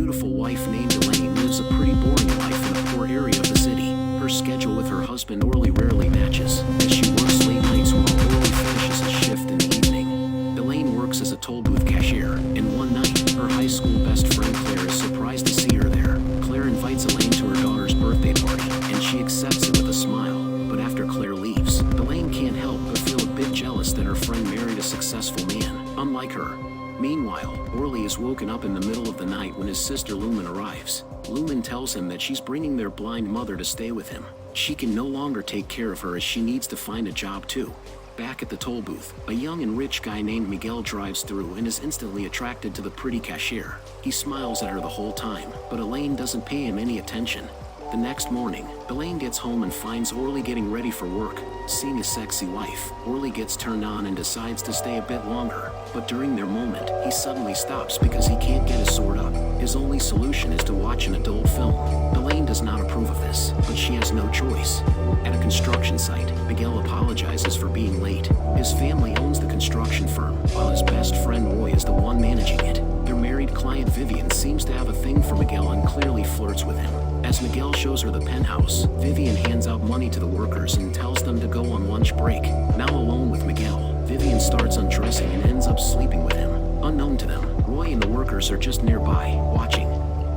beautiful wife named Elaine lives a pretty boring life in a poor area of the city. Her schedule with her husband Orly rarely matches, as she works late nights while Orly finishes his shift in the evening. Elaine works as a toll booth cashier, and one night, her high school best friend Claire is surprised to see her there. Claire invites Elaine to her daughter's birthday party, and she accepts it with a smile. But after Claire leaves, Elaine can't help but feel a bit jealous that her friend married a successful man, unlike her. Meanwhile, Orly is woken up in the middle of the night when his sister Lumen arrives. Lumen tells him that she's bringing their blind mother to stay with him. She can no longer take care of her as she needs to find a job too. Back at the toll booth, a young and rich guy named Miguel drives through and is instantly attracted to the pretty cashier. He smiles at her the whole time, but Elaine doesn't pay him any attention. The next morning, Elaine gets home and finds Orly getting ready for work. Seeing his sexy wife, Orly gets turned on and decides to stay a bit longer. But during their moment, he suddenly stops because he can't get his sword up. His only solution is to watch an adult film. Elaine does not approve of this, but she has no choice. At a construction site, Miguel apologizes for being late. His family owns the construction firm, while his best friend Roy is the one managing it. Their married client Vivian seems to have a thing for Miguel and clearly flirts with him. As Miguel shows her the penthouse, Vivian hands out money to the workers and tells them to go on lunch break. Now alone with Miguel, Vivian starts undressing and ends up sleeping with him. Unknown to them, Roy and the workers are just nearby, watching.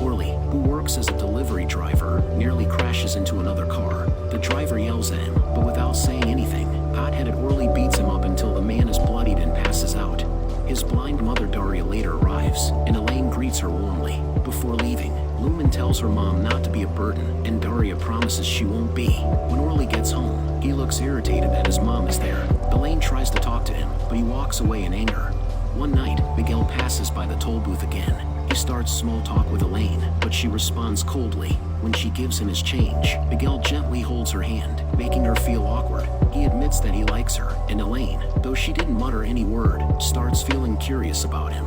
Orly, who works as a delivery driver, nearly crashes into another car. The driver yells at him, but without saying anything, hot-headed Orly beats him up until the man is bloodied and passes out. His blind mother Daria later arrives, and Elaine greets her warmly. Before leaving, Lumen tells her mom not to be a burden, and Daria promises she won't be. When Orly gets home, he looks irritated that his mom is there. Elaine tries to talk to him, but he walks away in anger. One night, Miguel passes by the toll booth again. He starts small talk with Elaine, but she responds coldly. When she gives him his change, Miguel gently holds her hand, making her feel awkward. He admits that he likes her, and Elaine, though she didn't mutter any word, starts feeling curious about him.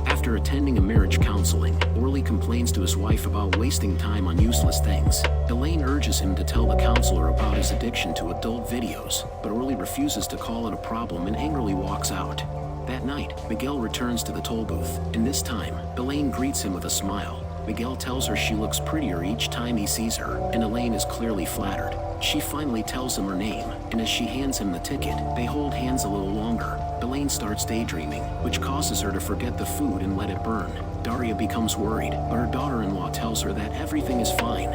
After attending a marriage counseling, Orly complains to his wife about wasting time on useless things. Elaine urges him to tell the counselor about his addiction to adult videos, but Orly refuses to call it a problem and angrily walks out. That night, Miguel returns to the toll booth, and this time, Elaine greets him with a smile. Miguel tells her she looks prettier each time he sees her, and Elaine is clearly flattered. She finally tells him her name, and as she hands him the ticket, they hold hands a little longer. Elaine starts daydreaming, which causes her to forget the food and let it burn. Daria becomes worried, but her daughter-in-law tells her that everything is fine.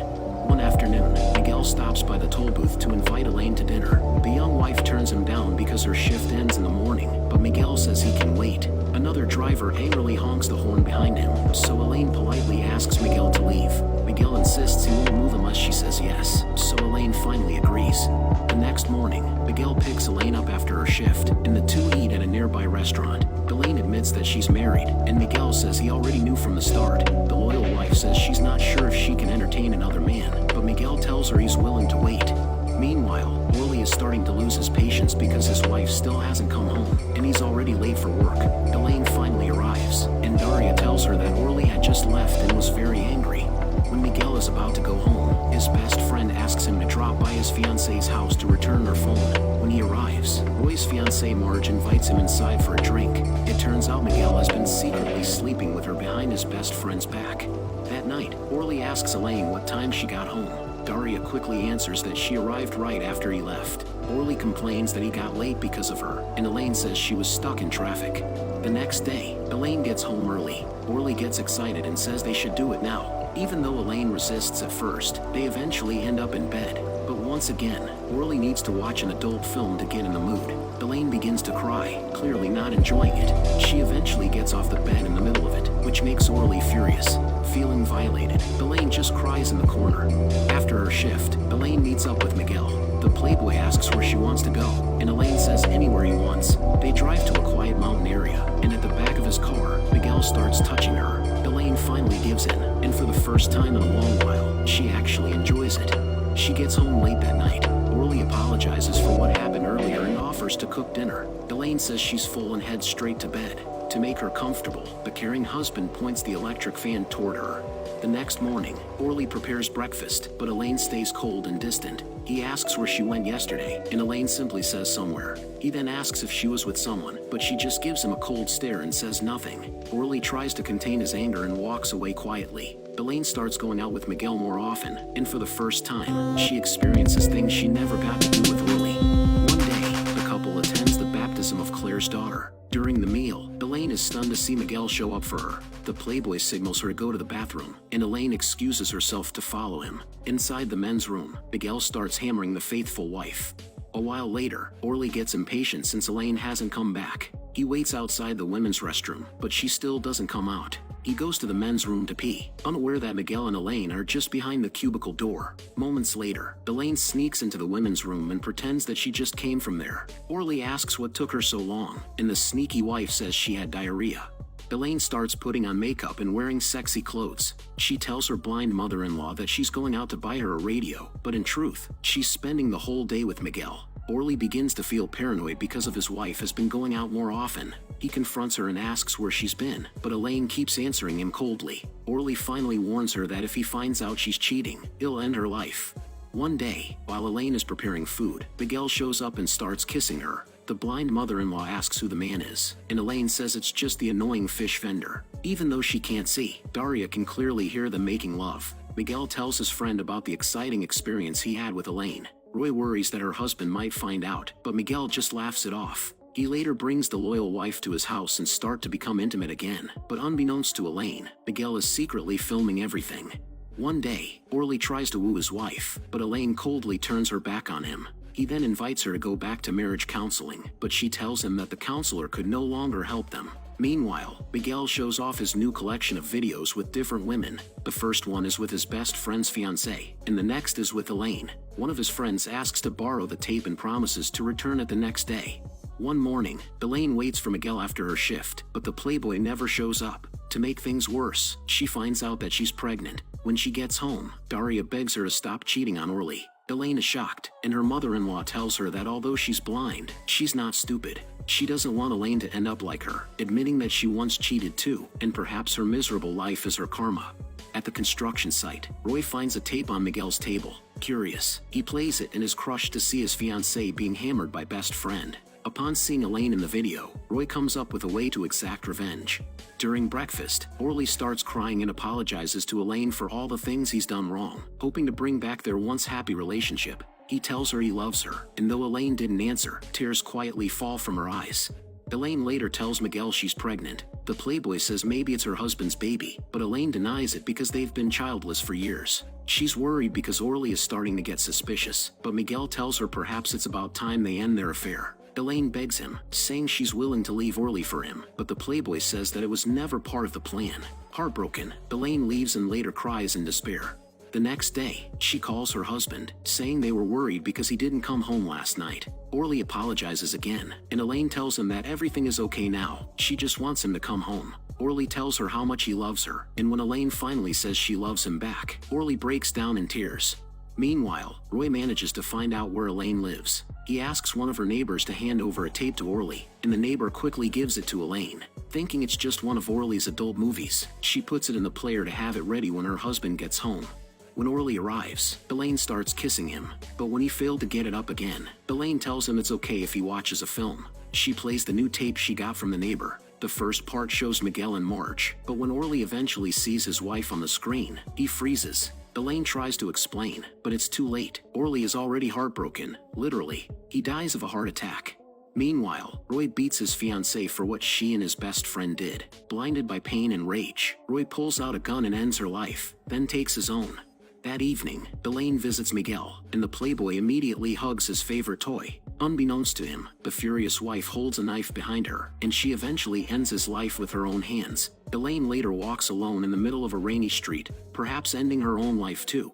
One afternoon, Miguel stops by the toll booth to invite Elaine to dinner. The young wife turns him down because her shift ends in the morning, but Miguel says he can wait. Another driver angrily honks the horn behind him, so Elaine politely asks Miguel to leave. Miguel insists he won't move unless she says yes, so Elaine finally agrees. The next morning, Miguel picks Elaine up after her shift, and the two eat at a nearby restaurant. Elaine admits that she's married, and Miguel says he already knew from the start. The loyal wife says she's not sure if she can entertain another man, but Miguel tells her he's willing to wait. Meanwhile, Orly is starting to lose his patience because his wife still hasn't come home, and he's already late for work. Elaine finally arrives, and Daria tells her that Orly had just left and was very angry. When Miguel is about to go home, his best friend asks him to drop by his fiancée's house to return her phone. When he arrives, Roy's fiancée Marge invites him inside for a drink. It turns out Miguel has been secretly sleeping with her behind his best friend's back. That night, Orly asks Elaine what time she got home. Daria quickly answers that she arrived right after he left. Orly complains that he got late because of her, and Elaine says she was stuck in traffic. The next day, Elaine gets home early. Orly gets excited and says they should do it now. Even though Elaine resists at first, they eventually end up in bed. But once again, Orly needs to watch an adult film to get in the mood. Elaine begins to cry, clearly not enjoying it. She eventually gets off the bed in the middle of it, which makes Orly furious. Feeling violated, Elaine just cries in the corner. After her shift, Elaine meets up with Miguel. The playboy asks where she wants to go, and Elaine says anywhere he wants. They drive to a quiet mountain area, and at the back of his car, Miguel starts touching her. Elaine finally gives in, and for the first time in a long while, she actually enjoys it. She gets home late that night. Orly apologizes for what happened earlier and offers to cook dinner. Elaine says she's full and heads straight to bed. to make her comfortable. The caring husband points the electric fan toward her. The next morning, Orly prepares breakfast, but Elaine stays cold and distant. He asks where she went yesterday, and Elaine simply says somewhere. He then asks if she was with someone, but she just gives him a cold stare and says nothing. Orly tries to contain his anger and walks away quietly. Elaine starts going out with Miguel more often, and for the first time, she experiences things she never got to do with Orly. One day, the couple attends the baptism of Claire's daughter. During the meal, Elaine is stunned to see Miguel show up for her. The playboy signals her to go to the bathroom, and Elaine excuses herself to follow him. Inside the men's room, Miguel starts hammering the faithful wife. A while later, Orly gets impatient since Elaine hasn't come back. He waits outside the women's restroom, but she still doesn't come out. He goes to the men's room to pee, unaware that Miguel and Elaine are just behind the cubicle door. Moments later, Elaine sneaks into the women's room and pretends that she just came from there. Orly asks what took her so long, and the sneaky wife says she had diarrhea. Elaine starts putting on makeup and wearing sexy clothes. She tells her blind mother-in-law that she's going out to buy her a radio, but in truth, she's spending the whole day with Miguel. Orly begins to feel paranoid because of his wife has been going out more often. He confronts her and asks where she's been, but Elaine keeps answering him coldly. Orly finally warns her that if he finds out she's cheating, he'll end her life. One day, while Elaine is preparing food, Miguel shows up and starts kissing her. The blind mother-in-law asks who the man is, and Elaine says it's just the annoying fish vendor. Even though she can't see, Daria can clearly hear them making love. Miguel tells his friend about the exciting experience he had with Elaine. Roy worries that her husband might find out, but Miguel just laughs it off. He later brings the loyal wife to his house and start to become intimate again. But unbeknownst to Elaine, Miguel is secretly filming everything. One day, Orly tries to woo his wife, but Elaine coldly turns her back on him. He then invites her to go back to marriage counseling, but she tells him that the counselor could no longer help them. Meanwhile, Miguel shows off his new collection of videos with different women. The first one is with his best friend's fiancée, and the next is with Elaine. One of his friends asks to borrow the tape and promises to return it the next day. One morning, Elaine waits for Miguel after her shift, but the playboy never shows up. To make things worse, she finds out that she's pregnant. When she gets home, Daria begs her to stop cheating on Orly. Elaine is shocked, and her mother-in-law tells her that although she's blind, she's not stupid. She doesn't want Elaine to end up like her, admitting that she once cheated too, and perhaps her miserable life is her karma. At the construction site, Roy finds a tape on Miguel's table. Curious, he plays it and is crushed to see his fiancée being hammered by best friend. Upon seeing Elaine in the video, Roy comes up with a way to exact revenge. During breakfast, Orly starts crying and apologizes to Elaine for all the things he's done wrong, hoping to bring back their once happy relationship. He tells her he loves her, and though Elaine didn't answer, tears quietly fall from her eyes. Elaine later tells Miguel she's pregnant. The playboy says maybe it's her husband's baby, but Elaine denies it because they've been childless for years. She's worried because Orly is starting to get suspicious, but Miguel tells her perhaps it's about time they end their affair. Elaine begs him, saying she's willing to leave Orly for him, but the playboy says that it was never part of the plan. Heartbroken, Elaine leaves and later cries in despair. The next day, she calls her husband, saying they were worried because he didn't come home last night. Orly apologizes again, and Elaine tells him that everything is okay now, she just wants him to come home. Orly tells her how much he loves her, and when Elaine finally says she loves him back, Orly breaks down in tears. Meanwhile, Roy manages to find out where Elaine lives. He asks one of her neighbors to hand over a tape to Orly, and the neighbor quickly gives it to Elaine. Thinking it's just one of Orly's adult movies, she puts it in the player to have it ready when her husband gets home. When Orly arrives, Elaine starts kissing him, but when he failed to get it up again, Elaine tells him it's okay if he watches a film. She plays the new tape she got from the neighbor. The first part shows Miguel and Marge, but when Orly eventually sees his wife on the screen, he freezes. Elaine tries to explain, but it's too late. Orly is already heartbroken, literally. He dies of a heart attack. Meanwhile, Roy beats his fiancée for what she and his best friend did. Blinded by pain and rage, Roy pulls out a gun and ends her life, then takes his own. That evening, Elaine visits Miguel, and the playboy immediately hugs his favorite toy. Unbeknownst to him, the furious wife holds a knife behind her, and she eventually ends his life with her own hands. Elaine later walks alone in the middle of a rainy street, perhaps ending her own life too.